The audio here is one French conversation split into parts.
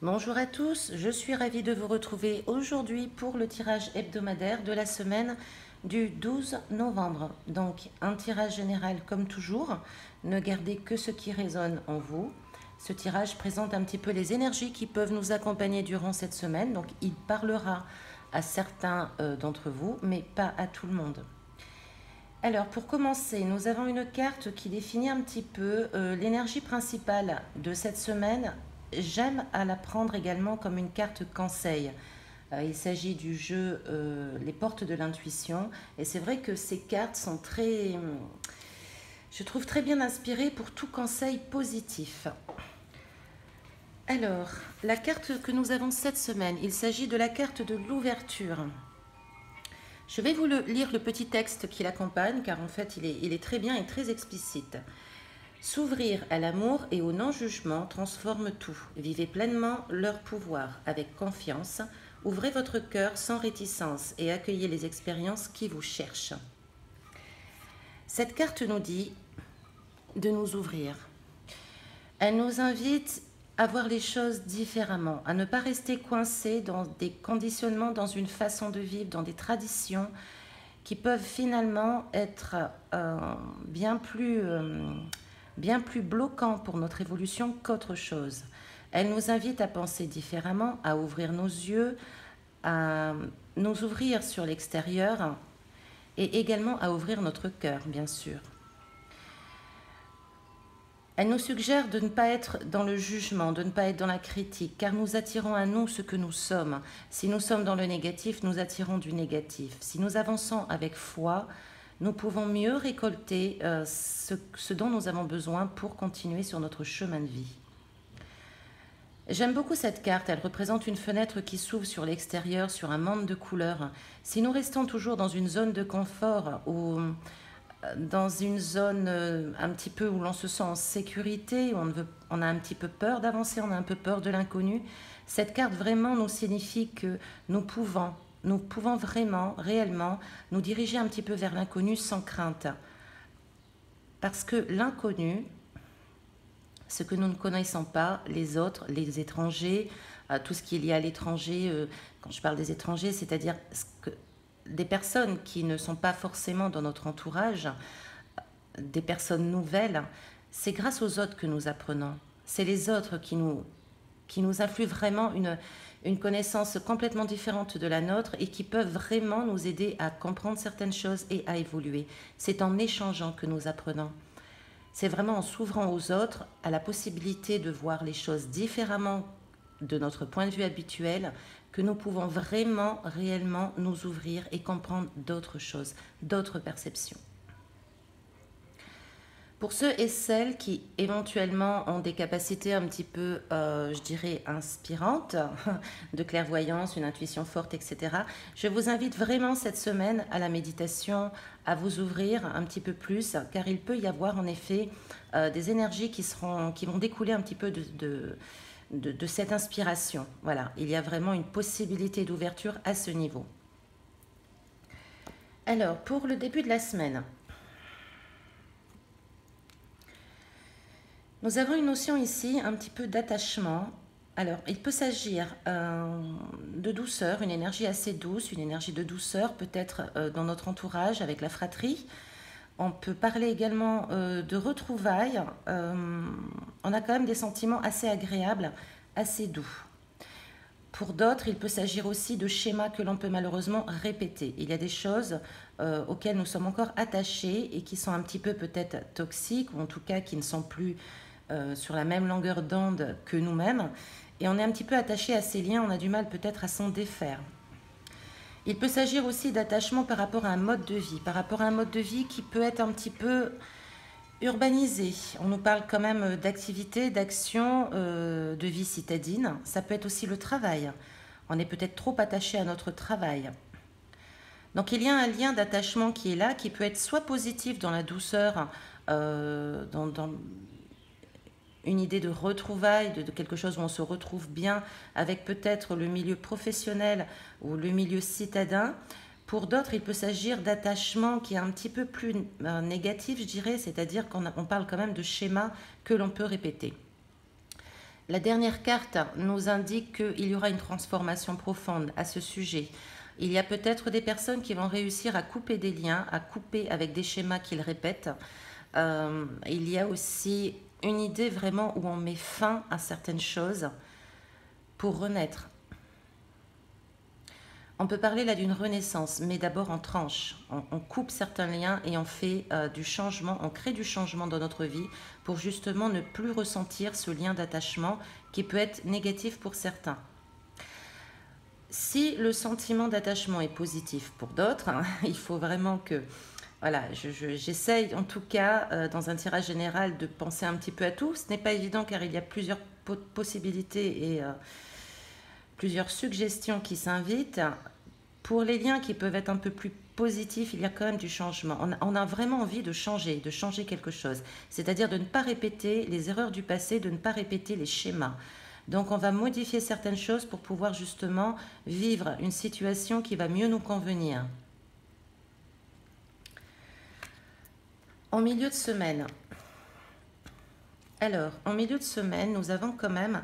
Bonjour à tous, je suis ravie de vous retrouver aujourd'hui pour le tirage hebdomadaire de la semaine du 12 novembre. Donc un tirage général comme toujours, ne gardez que ce qui résonne en vous. Ce tirage présente un petit peu les énergies qui peuvent nous accompagner durant cette semaine, donc il parlera à certains d'entre vous, mais pas à tout le monde. Alors pour commencer, nous avons une carte qui définit un petit peu l'énergie principale de cette semaine. J'aime à la prendre également comme une carte conseil. Il s'agit du jeu Les portes de l'intuition. Et c'est vrai que ces cartes sont très, je trouve très bien inspirées pour tout conseil positif. Alors, la carte que nous avons cette semaine, il s'agit de la carte de l'ouverture. Je vais vous lire le petit texte qui l'accompagne car en fait il est très bien et très explicite. S'ouvrir à l'amour et au non-jugement transforme tout. Vivez pleinement leur pouvoir avec confiance. Ouvrez votre cœur sans réticence et accueillez les expériences qui vous cherchent. Cette carte nous dit de nous ouvrir. Elle nous invite à voir les choses différemment, à ne pas rester coincé dans des conditionnements, dans une façon de vivre, dans des traditions qui peuvent finalement être bien plus bloquants pour notre évolution qu'autre chose. Elle nous invite à penser différemment, à ouvrir nos yeux, à nous ouvrir sur l'extérieur et également à ouvrir notre cœur, bien sûr. Elle nous suggère de ne pas être dans le jugement, de ne pas être dans la critique, car nous attirons à nous ce que nous sommes. Si nous sommes dans le négatif, nous attirons du négatif. Si nous avançons avec foi, nous pouvons mieux récolter ce dont nous avons besoin pour continuer sur notre chemin de vie. J'aime beaucoup cette carte, elle représente une fenêtre qui s'ouvre sur l'extérieur, sur un monde de couleurs. Si nous restons toujours dans une zone de confort ou dans une zone un petit peu où l'on se sent en sécurité, où on a un petit peu peur d'avancer, on a un peu peur de l'inconnu, cette carte vraiment nous signifie que nous pouvons vraiment, réellement, nous diriger un petit peu vers l'inconnu sans crainte. Parce que l'inconnu, ce que nous ne connaissons pas, les autres, les étrangers, tout ce qu'il y a à l'étranger, quand je parle des étrangers, c'est-à-dire des personnes qui ne sont pas forcément dans notre entourage, des personnes nouvelles, c'est grâce aux autres que nous apprenons. C'est les autres qui nous influent vraiment une connaissance complètement différente de la nôtre et qui peuvent vraiment nous aider à comprendre certaines choses et à évoluer. C'est en échangeant que nous apprenons. C'est vraiment en s'ouvrant aux autres, à la possibilité de voir les choses différemment de notre point de vue habituel, que nous pouvons vraiment, réellement nous ouvrir et comprendre d'autres choses, d'autres perceptions. Pour ceux et celles qui éventuellement ont des capacités un petit peu, je dirais, inspirantes, de clairvoyance, une intuition forte, etc., je vous invite vraiment cette semaine à la méditation, à vous ouvrir un petit peu plus, car il peut y avoir en effet des énergies qui vont découler un petit peu de cette inspiration. Voilà, il y a vraiment une possibilité d'ouverture à ce niveau. Alors, pour le début de la semaine, nous avons une notion ici un petit peu d'attachement. Alors, il peut s'agir de douceur, une énergie assez douce, une énergie de douceur peut-être dans notre entourage avec la fratrie. On peut parler également de retrouvailles. On a quand même des sentiments assez agréables, assez doux. Pour d'autres, il peut s'agir aussi de schémas que l'on peut malheureusement répéter. Il y a des choses auxquelles nous sommes encore attachés et qui sont un petit peu peut-être toxiques ou en tout cas qui ne sont plus sur la même longueur d'onde que nous-mêmes. Et on est un petit peu attaché à ces liens, on a du mal peut-être à s'en défaire. Il peut s'agir aussi d'attachement par rapport à un mode de vie, par rapport à un mode de vie qui peut être un petit peu urbanisé. On nous parle quand même d'activités, d'actions, de vie citadine. Ça peut être aussi le travail. On est peut-être trop attaché à notre travail. Donc il y a un lien d'attachement qui est là, qui peut être soit positif dans la douceur, dans une idée de retrouvailles, de quelque chose où on se retrouve bien avec peut-être le milieu professionnel ou le milieu citadin. Pour d'autres, il peut s'agir d'attachement qui est un petit peu plus négatif, je dirais, c'est-à-dire qu'on parle quand même de schémas que l'on peut répéter. La dernière carte nous indique qu'il y aura une transformation profonde à ce sujet. Il y a peut-être des personnes qui vont réussir à couper des liens, à couper avec des schémas qu'ils répètent. Il y a aussi une idée vraiment où on met fin à certaines choses pour renaître. On peut parler là d'une renaissance, mais d'abord en tranche. On coupe certains liens et on fait du changement, on crée du changement dans notre vie pour justement ne plus ressentir ce lien d'attachement qui peut être négatif pour certains. Si le sentiment d'attachement est positif pour d'autres, il faut vraiment que... Voilà, j'essaye en tout cas dans un tirage général de penser un petit peu à tout. Ce n'est pas évident car il y a plusieurs possibilités et plusieurs suggestions qui s'invitent. Pour les liens qui peuvent être un peu plus positifs, il y a quand même du changement. On a vraiment envie de changer quelque chose. C'est-à-dire de ne pas répéter les erreurs du passé, de ne pas répéter les schémas. Donc on va modifier certaines choses pour pouvoir justement vivre une situation qui va mieux nous convenir. En milieu de semaine. Alors, en milieu de semaine, nous avons quand même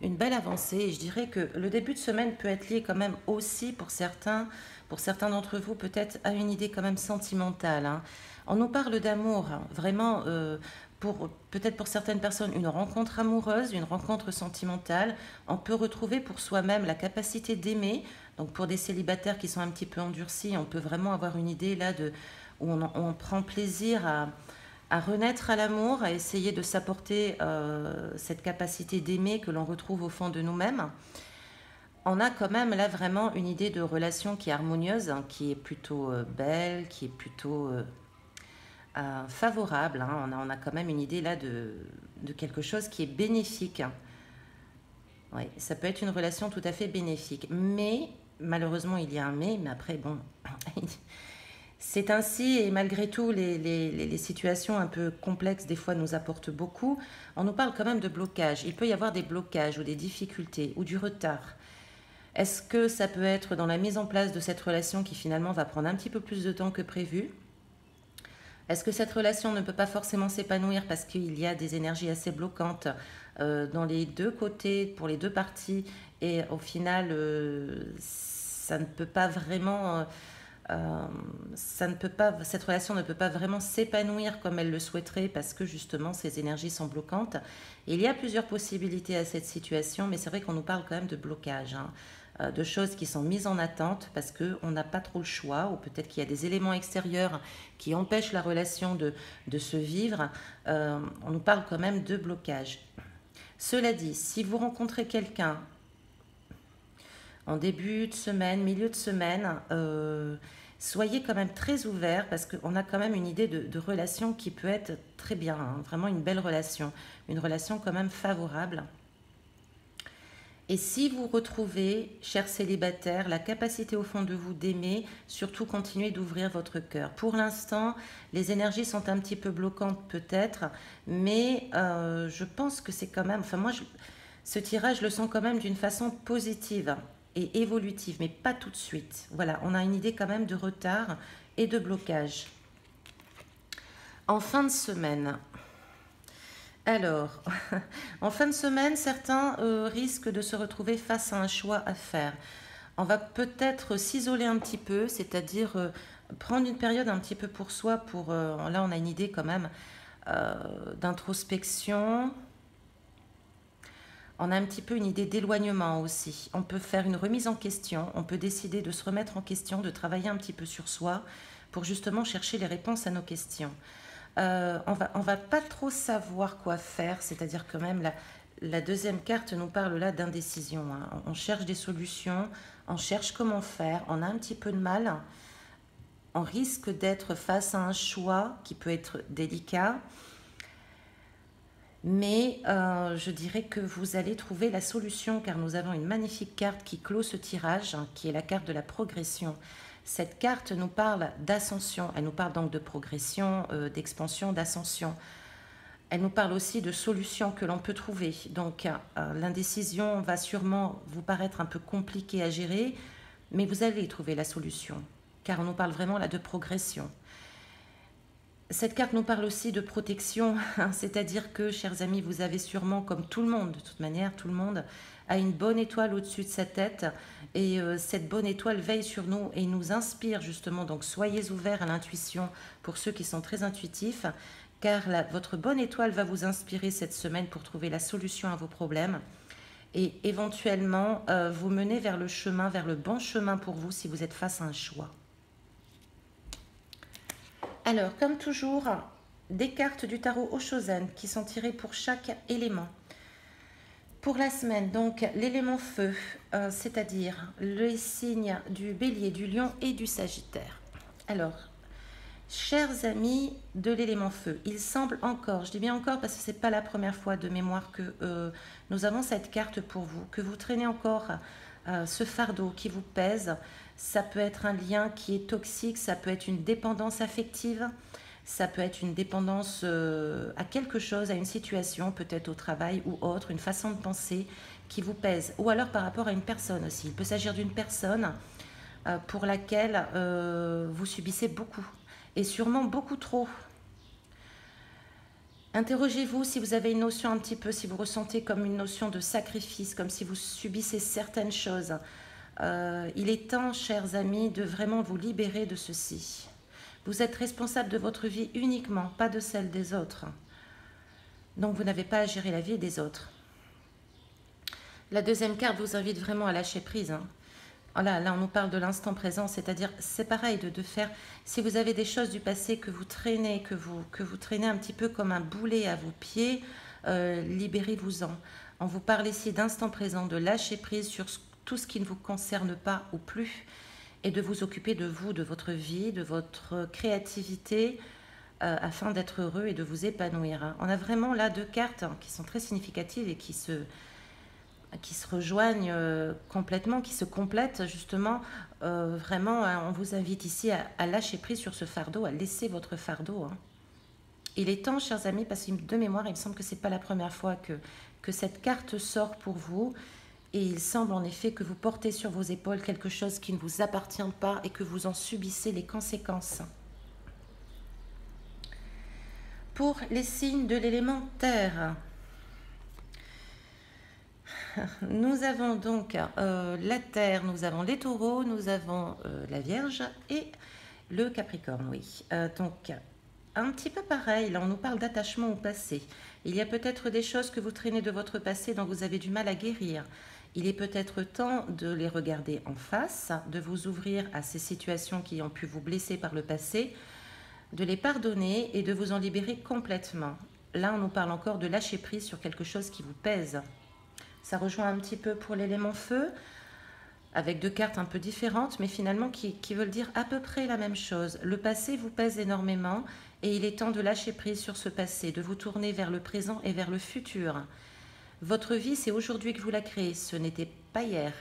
une belle avancée. Et je dirais que le début de semaine peut être lié quand même aussi pour certains d'entre vous, peut-être à une idée quand même sentimentale. Hein. On nous parle d'amour, hein, vraiment, peut-être pour certaines personnes, une rencontre amoureuse, une rencontre sentimentale. On peut retrouver pour soi-même la capacité d'aimer. Donc pour des célibataires qui sont un petit peu endurcis, on peut vraiment avoir une idée là où on prend plaisir à renaître à l'amour, à essayer de s'apporter cette capacité d'aimer que l'on retrouve au fond de nous-mêmes. On a quand même là vraiment une idée de relation qui est harmonieuse, hein, qui est plutôt belle, qui est plutôt favorable. Hein. On a quand même une idée là de quelque chose qui est bénéfique. Hein. Oui, ça peut être une relation tout à fait bénéfique. Mais, malheureusement, il y a un mais après, bon... C'est ainsi et malgré tout, les situations un peu complexes des fois nous apportent beaucoup. On nous parle quand même de blocage. Il peut y avoir des blocages ou des difficultés ou du retard. Est-ce que ça peut être dans la mise en place de cette relation qui finalement va prendre un petit peu plus de temps que prévu? Est-ce que cette relation ne peut pas forcément s'épanouir parce qu'il y a des énergies assez bloquantes dans les deux côtés, pour les deux parties et au final, ça ne peut pas vraiment... cette relation ne peut pas vraiment s'épanouir comme elle le souhaiterait parce que justement ces énergies sont bloquantes. Et il y a plusieurs possibilités à cette situation, mais c'est vrai qu'on nous parle quand même de blocage, hein, de choses qui sont mises en attente parce qu'on n'a pas trop le choix ou peut-être qu'il y a des éléments extérieurs qui empêchent la relation de se vivre. On nous parle quand même de blocage. Cela dit, si vous rencontrez quelqu'un en début de semaine, milieu de semaine, soyez quand même très ouverts parce qu'on a quand même une idée de relation qui peut être très bien, hein, vraiment une belle relation, une relation quand même favorable. Et si vous retrouvez, chers célibataires, la capacité au fond de vous d'aimer, surtout continuez d'ouvrir votre cœur. Pour l'instant, les énergies sont un petit peu bloquantes peut-être, mais je pense que c'est quand même... Enfin moi, ce tirage, je le sens quand même d'une façon positive et évolutive, mais pas tout de suite. Voilà, on a une idée quand même de retard et de blocage. En fin de semaine, alors, en fin de semaine, certains risquent de se retrouver face à un choix à faire. On va peut-être s'isoler un petit peu, c'est-à-dire prendre une période un petit peu pour soi, là on a une idée quand même d'introspection. On a un petit peu une idée d'éloignement aussi. On peut faire une remise en question, on peut décider de se remettre en question, de travailler un petit peu sur soi pour justement chercher les réponses à nos questions. On va pas trop savoir quoi faire, c'est-à-dire que même la deuxième carte nous parle là d'indécision. Hein. On cherche des solutions, on cherche comment faire, on a un petit peu de mal. On risque d'être face à un choix qui peut être délicat. Mais je dirais que vous allez trouver la solution car nous avons une magnifique carte qui clôt ce tirage, hein, qui est la carte de la progression. Cette carte nous parle d'ascension, elle nous parle donc de progression, d'expansion, d'ascension. Elle nous parle aussi de solutions que l'on peut trouver. Donc l'indécision va sûrement vous paraître un peu compliquée à gérer, mais vous allez trouver la solution car on nous parle vraiment là de progression. Cette carte nous parle aussi de protection, hein, c'est-à-dire que, chers amis, vous avez sûrement, comme tout le monde, de toute manière, tout le monde a une bonne étoile au-dessus de sa tête, et cette bonne étoile veille sur nous et nous inspire justement. Donc soyez ouverts à l'intuition pour ceux qui sont très intuitifs, car votre bonne étoile va vous inspirer cette semaine pour trouver la solution à vos problèmes et éventuellement vous mener vers le chemin, vers le bon chemin pour vous si vous êtes face à un choix. Alors, comme toujours, des cartes du tarot Oshozen qui sont tirées pour chaque élément. Pour la semaine, donc l'élément feu, c'est-à-dire les signes du bélier, du lion et du sagittaire. Alors, chers amis de l'élément feu, il semble encore, je dis bien encore parce que ce n'est pas la première fois de mémoire que nous avons cette carte pour vous, que vous traînez encore ce fardeau qui vous pèse. Ça peut être un lien qui est toxique, ça peut être une dépendance affective, ça peut être une dépendance à quelque chose, à une situation, peut-être au travail ou autre, une façon de penser qui vous pèse. Ou alors par rapport à une personne aussi. Il peut s'agir d'une personne pour laquelle vous subissez beaucoup, et sûrement beaucoup trop. Interrogez-vous si vous avez une notion un petit peu, si vous ressentez comme une notion de sacrifice, comme si vous subissez certaines choses. Il est temps, chers amis, de vraiment vous libérer de ceci. Vous êtes responsable de votre vie uniquement, pas de celle des autres. Donc vous n'avez pas à gérer la vie des autres. La deuxième carte vous invite vraiment à lâcher prise. Hein. Là, on nous parle de l'instant présent, c'est-à-dire, c'est pareil de faire, si vous avez des choses du passé que vous traînez, que vous traînez un petit peu comme un boulet à vos pieds, libérez-vous-en. On vous parle ici d'instant présent, de lâcher prise sur tout ce qui ne vous concerne pas ou plus, et de vous occuper de vous, de votre vie, de votre créativité, afin d'être heureux et de vous épanouir. Hein. On a vraiment là deux cartes qui sont très significatives et qui se rejoignent complètement, qui se complètent justement. Vraiment, hein, on vous invite ici à lâcher prise sur ce fardeau, à laisser votre fardeau. Hein. Il est temps, chers amis, parce que de mémoire, il me semble que ce n'est pas la première fois que cette carte sort pour vous. Et il semble en effet que vous portez sur vos épaules quelque chose qui ne vous appartient pas et que vous en subissez les conséquences. Pour les signes de l'élément terre, nous avons donc la terre, nous avons les taureaux, nous avons la vierge et le capricorne, oui. Donc, un petit peu pareil, là on nous parle d'attachement au passé. Il y a peut-être des choses que vous traînez de votre passé dont vous avez du mal à guérir. Il est peut-être temps de les regarder en face, de vous ouvrir à ces situations qui ont pu vous blesser par le passé, de les pardonner et de vous en libérer complètement. Là, on nous parle encore de lâcher prise sur quelque chose qui vous pèse. Ça rejoint un petit peu pour l'élément feu, avec deux cartes un peu différentes, mais finalement qui veulent dire à peu près la même chose. Le passé vous pèse énormément et il est temps de lâcher prise sur ce passé, de vous tourner vers le présent et vers le futur. Votre vie, c'est aujourd'hui que vous la créez, ce n'était pas hier.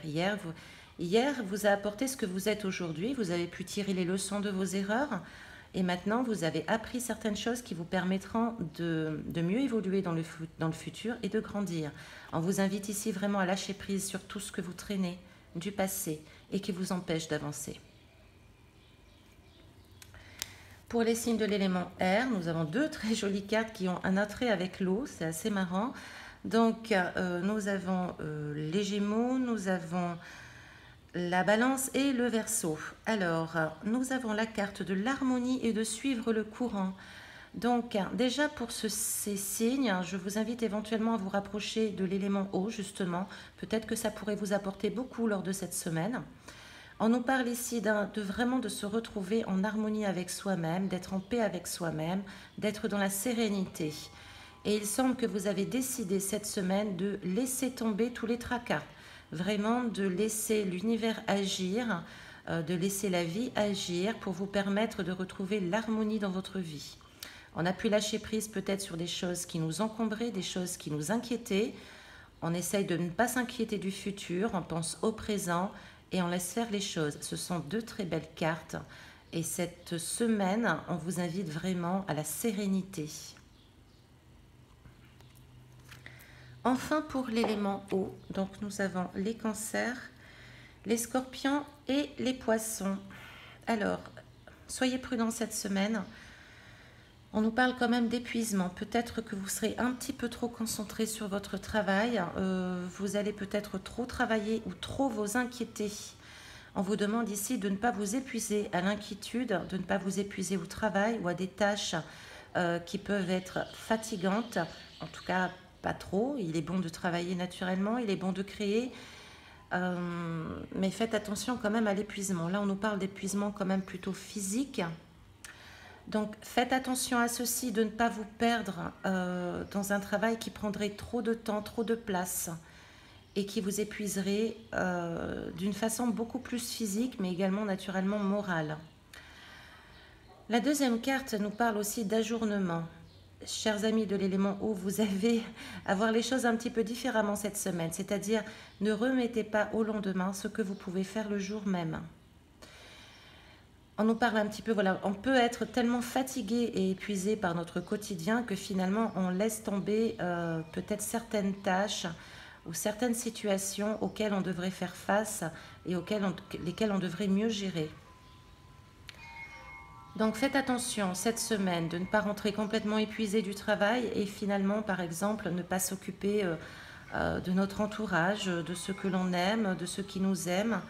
Hier vous a apporté ce que vous êtes aujourd'hui, vous avez pu tirer les leçons de vos erreurs et maintenant vous avez appris certaines choses qui vous permettront de mieux évoluer dans le futur et de grandir. On vous invite ici vraiment à lâcher prise sur tout ce que vous traînez du passé et qui vous empêche d'avancer. Pour les signes de l'élément air, nous avons deux très jolies cartes qui ont un attrait avec l'eau, c'est assez marrant. Donc, nous avons les Gémeaux, nous avons la Balance et le Verseau. Alors, nous avons la carte de l'harmonie et de suivre le courant. Donc, déjà pour ces signes, je vous invite éventuellement à vous rapprocher de l'élément eau, justement. Peut-être que ça pourrait vous apporter beaucoup lors de cette semaine. On nous parle ici vraiment de se retrouver en harmonie avec soi-même, d'être en paix avec soi-même, d'être dans la sérénité. Et il semble que vous avez décidé cette semaine de laisser tomber tous les tracas, vraiment de laisser l'univers agir, de laisser la vie agir pour vous permettre de retrouver l'harmonie dans votre vie. On a pu lâcher prise peut-être sur des choses qui nous encombraient, des choses qui nous inquiétaient. On essaye de ne pas s'inquiéter du futur, on pense au présent et on laisse faire les choses. Ce sont deux très belles cartes et cette semaine, on vous invite vraiment à la sérénité. Enfin, pour l'élément eau, donc nous avons les cancers, les scorpions et les poissons. Alors, soyez prudents cette semaine. On nous parle quand même d'épuisement. Peut-être que vous serez un petit peu trop concentré sur votre travail. Vous allez peut-être trop travailler ou trop vous inquiéter. On vous demande ici de ne pas vous épuiser à l'inquiétude, de ne pas vous épuiser au travail ou à des tâches qui peuvent être fatigantes. En tout cas, pas trop. Il est bon de travailler naturellement, il est bon de créer. Mais faites attention quand même à l'épuisement. Là, on nous parle d'épuisement quand même plutôt physique. Donc faites attention à ceci, de ne pas vous perdre dans un travail qui prendrait trop de temps, trop de place et qui vous épuiserait d'une façon beaucoup plus physique mais également naturellement morale. La deuxième carte nous parle aussi d'ajournement. Chers amis de l'élément eau, vous avez à voir les choses un petit peu différemment cette semaine, c'est-à-dire ne remettez pas au lendemain ce que vous pouvez faire le jour même. On nous parle un petit peu, voilà, on peut être tellement fatigué et épuisé par notre quotidien que finalement on laisse tomber peut-être certaines tâches ou certaines situations auxquelles on devrait faire face et lesquelles on devrait mieux gérer. Donc faites attention cette semaine de ne pas rentrer complètement épuisé du travail et finalement par exemple ne pas s'occuper de notre entourage, de ce que l'on aime, de ceux qui nous aiment,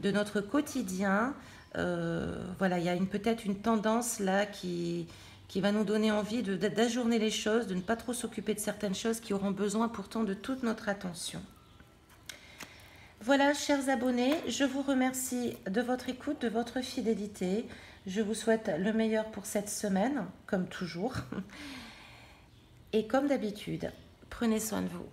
de notre quotidien. Voilà, il y a peut-être une tendance là qui va nous donner envie d'ajourner les choses, de ne pas trop s'occuper de certaines choses qui auront besoin pourtant de toute notre attention. Voilà, chers abonnés, je vous remercie de votre écoute, de votre fidélité. Je vous souhaite le meilleur pour cette semaine, comme toujours. Et comme d'habitude, prenez soin de vous.